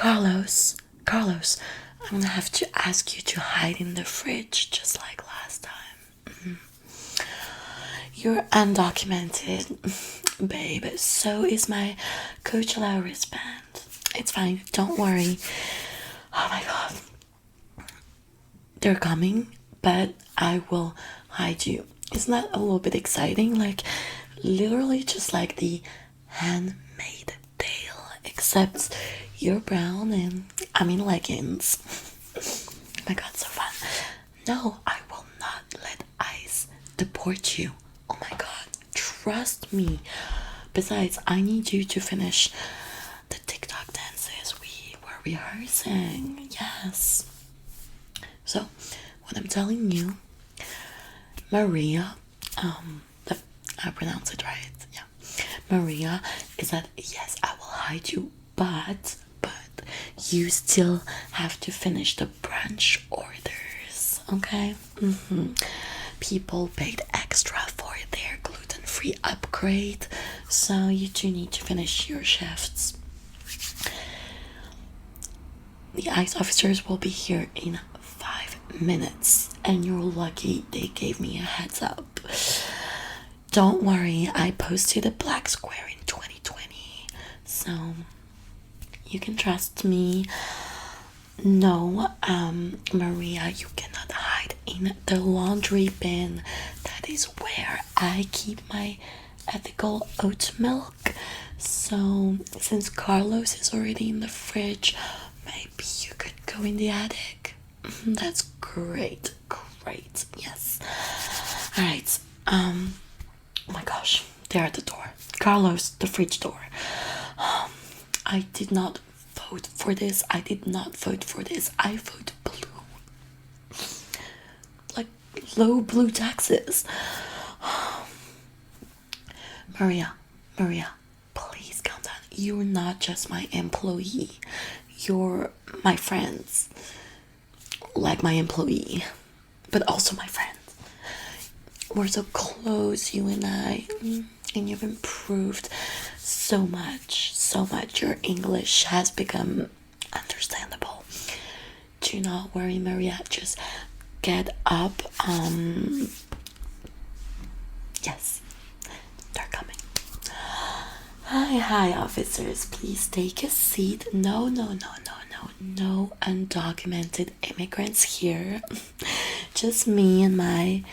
Carlos, I'm gonna have to ask you to hide in the fridge just like last time. You're undocumented, babe. So is my Coachella wristband. It's fine, don't worry. Oh my god. They're coming, but I will hide you. Isn't that a little bit exciting? Like, literally just like the handmade tale, except you're brown and I'm in leggings. Oh my god, so fun. No, I will not let ICE deport you. Oh my god, trust me. Besides, I need you to finish the TikTok dances we were rehearsing. Yes. So, what I'm telling you, Maria, I pronounce it right, yeah. Maria, is that yes, I will hide you, but you still have to finish the brunch orders, okay? People paid extra for their gluten-free upgrade, so you do need to finish your shifts. The ICE officers will be here in 5 minutes, and you're lucky they gave me a heads up. Don't worry, I posted a black square in 2020, so you can trust me. No, Maria, you cannot hide in the laundry bin. That is where I keep my ethical oat milk. So, since Carlos is already in the fridge, maybe you could go in the attic. That's great, yes. Alright, oh my gosh, they're at the door. Carlos, the fridge door. I did not vote for this. I vote blue. Like low blue taxes. Maria, please calm down. You're not just my employee. You're my friends. Like my employee, but also my friends. We're so close, you and I, and you've improved so much. Your English has become understandable. Do not worry, Maria. Just get up. Yes, they're coming. Hi, officers. Please take a seat. No undocumented immigrants here. Just me and my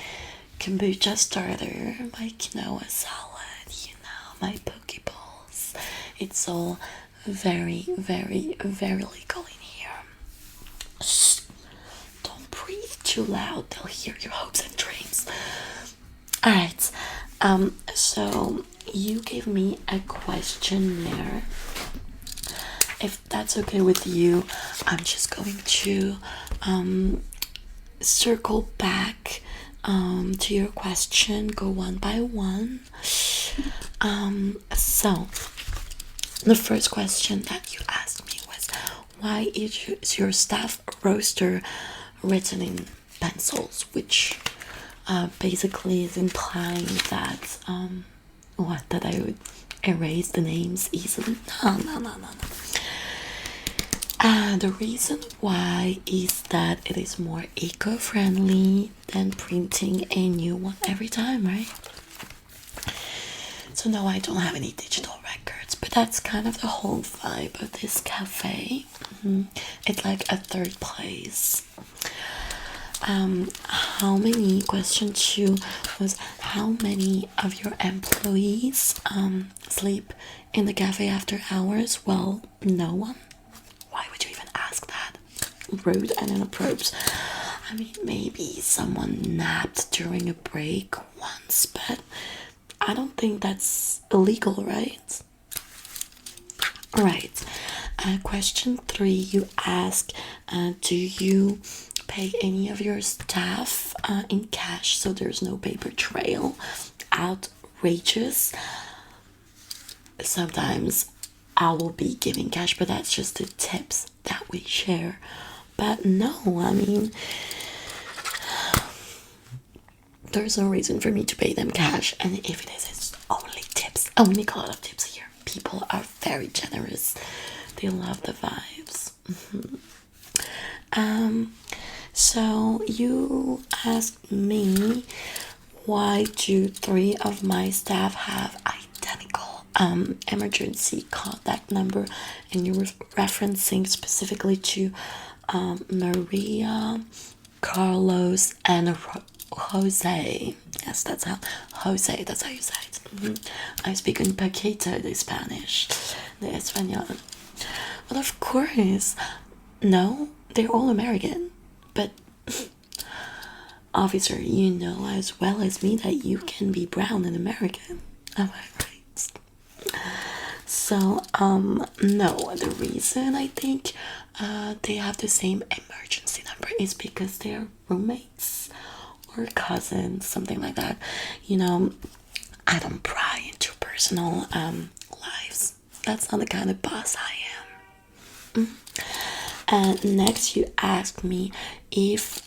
kombucha starter, my quinoa salad, my poke bowls. It's all very legal in here. Shh! Don't breathe too loud. They'll hear your hopes and dreams. Alright, so you gave me a questionnaire. If that's okay with you, I'm just going to circle back to your question, go one by one. So the first question that you asked me was, why is your staff roster written in pencils, which basically is implying that that I would erase the names easily. No. The reason why is that it is more eco-friendly than printing a new one every time, right? So no, I don't have any digital records, but that's kind of the whole vibe of this cafe. It's like a third place. Question 2 was, how many of your employees sleep in the cafe after hours? Well, no one. Why would you even ask that? Rude and inappropriate. I mean, maybe someone napped during a break once, but I don't think that's illegal, right? Alright. Question 3, you ask, do you pay any of your staff in cash so there's no paper trail? Outrageous. Sometimes I will be giving cash, but that's just the tips that we share. But no, I mean, there's no reason for me to pay them cash, and if it is, it's only tips. I make a lot of tips here. People are very generous. They love the vibes. So you asked me, why do three of my staff have identical emergency contact number, and you were referencing specifically to Maria, Carlos, and Jose. Yes, that's how Jose. That's how you say it. I speak un poquito de Spanish, de español. But of course, no, they're all American. But officer, you know as well as me that you can be brown and American. Am I right? So, no, the reason I think they have the same emergency number is because they're roommates or cousins, something like that. You know, I don't pry into personal lives. That's not the kind of boss I am. And next, you asked me if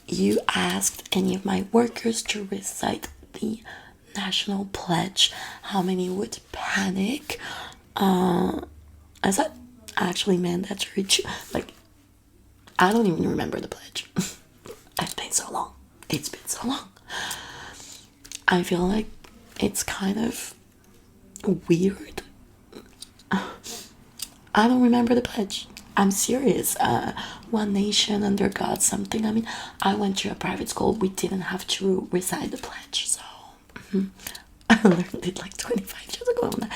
you asked any of my workers to recite the national pledge, how many would panic? Is that actually mandatory? Like, I don't even remember the pledge. It's been so long. It's been so long. I feel like it's kind of weird. I don't remember the pledge. I'm serious. One nation under God something. I mean, I went to a private school. We didn't have to recite the pledge, so I learned it like 25 years ago when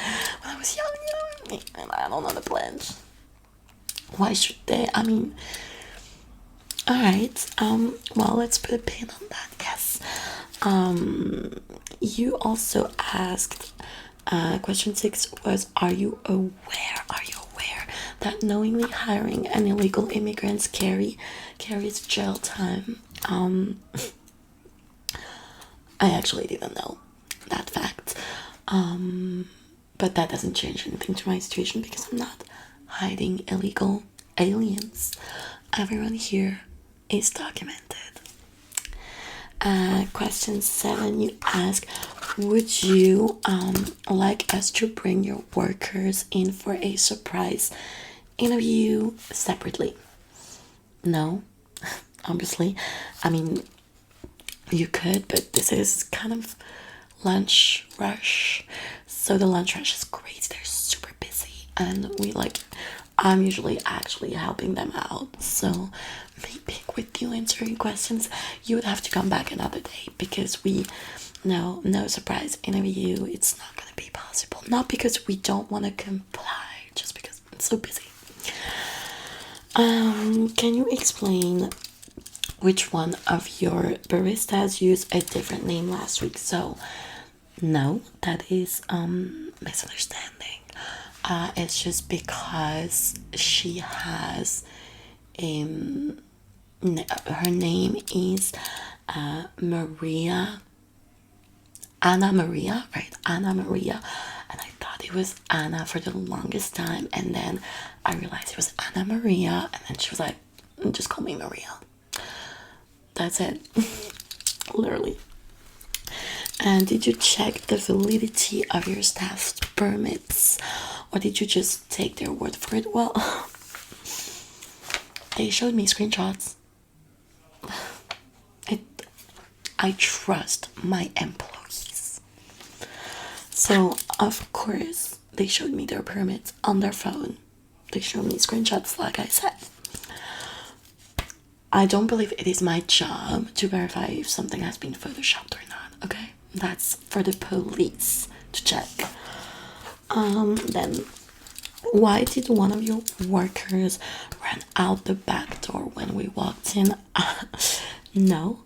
I was young, you know. And I don't know the pledge. Why should they? I mean, all right. Well, let's put a pin on that. Yes. You also asked. Question 6 was: Are you aware? Are you aware that knowingly hiring an illegal immigrants carries jail time? I actually didn't know that fact, but that doesn't change anything to my situation because I'm not hiding illegal aliens. Everyone here is documented. Question 7, you ask, would you like us to bring your workers in for a surprise interview separately? No, obviously. I mean, you could, but this is kind of lunch rush. So the lunch rush is great. They're super busy, and I'm usually actually helping them out. So maybe with you answering questions, you would have to come back another day because no surprise interview. It's not gonna be possible. Not because we don't want to comply, just because it's so busy. Can you explain which one of your baristas used a different name last week? So, no, that is misunderstanding. It's just because she has her name is Anna Maria, right? Anna Maria. And I thought it was Anna for the longest time. And then I realized it was Anna Maria. And then she was like, just call me Maria. That's it. Literally. And did you check the validity of your staff's permits? Or did you just take their word for it? Well, they showed me screenshots. I trust my employees. So, of course, they showed me their permits on their phone. They showed me screenshots, like I said. I don't believe it is my job to verify if something has been photoshopped or not, okay? That's for the police to check. Then, why did one of your workers run out the back door when we walked in? No,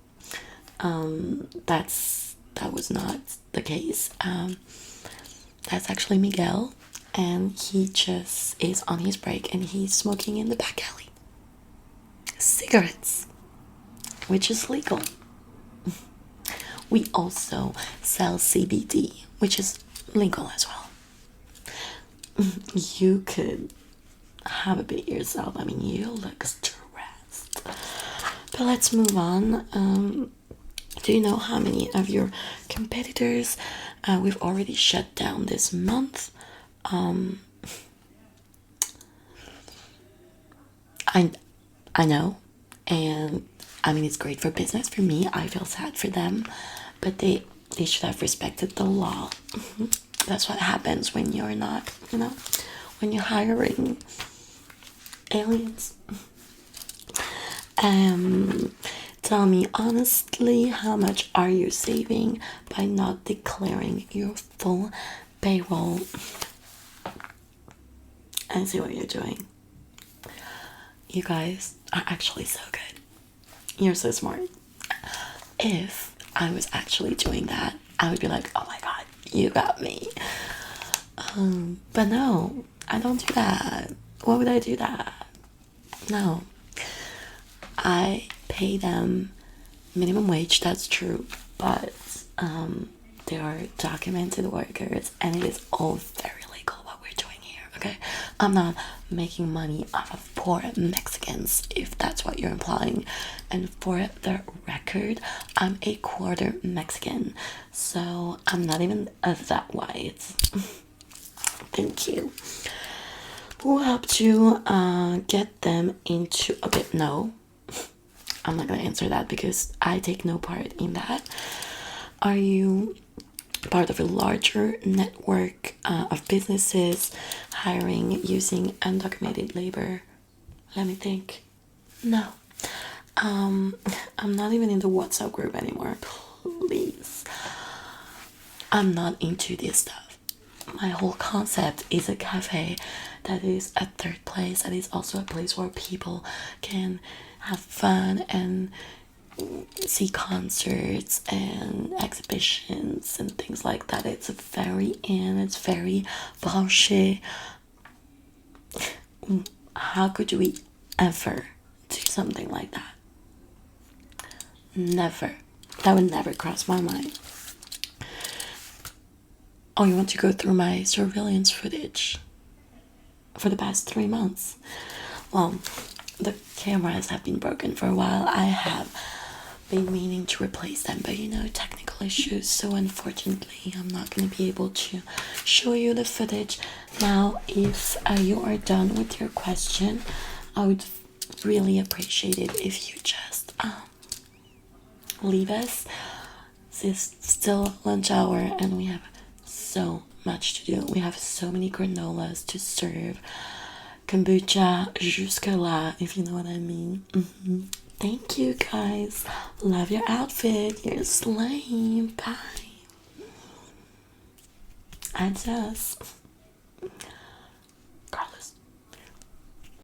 that was not the case. That's actually Miguel, and he just is on his break and he's smoking in the back alley cigarettes, which is legal. We also sell CBD, which is legal as well. You could have a bit yourself. I mean, you look stressed. But let's move on. Do you know how many of your competitors we've already shut down this month? I know, and I mean it's great for business for me. I feel sad for them, but they should have respected the law. That's what happens when you're not, when you're hiring aliens. Um, Tell me honestly, how much are you saving by not declaring your full payroll? I see what you're doing. You guys are actually so good. You're so smart. If I was actually doing that, I would be like, oh my god, you got me. But no, I don't do that. Why would I do that? No. I pay them minimum wage, that's true, but they are documented workers and it is all very legal what we're doing here, okay? I'm not making money off of poor Mexicans, if that's what you're implying. And for the record, I'm a quarter Mexican, so I'm not even that white. Thank you. Who helped you get them into... Okay, no. I'm not gonna answer that because I take no part in that. Are you part of a larger network of businesses hiring using undocumented labor? Let me think. No. I'm not even in the WhatsApp group anymore. Please. I'm not into this stuff. My whole concept is a cafe that is a third place, that is also a place where people can have fun and see concerts and exhibitions and things like that. It's it's very branché. How could we ever do something like that? Never. That would never cross my mind. Oh, you want to go through my surveillance footage for the past 3 months? Well, the cameras have been broken for a while. I have been meaning to replace them, but technical issues, so unfortunately I'm not going to be able to show you the footage. Now, if you are done with your question, I would really appreciate it if you just leave us. It's still lunch hour and we have so much to do. We have so many granolas to serve. Kombucha jusque-là, if you know what I mean. Thank you, guys. Love your outfit. You're slaying. Bye. Adios.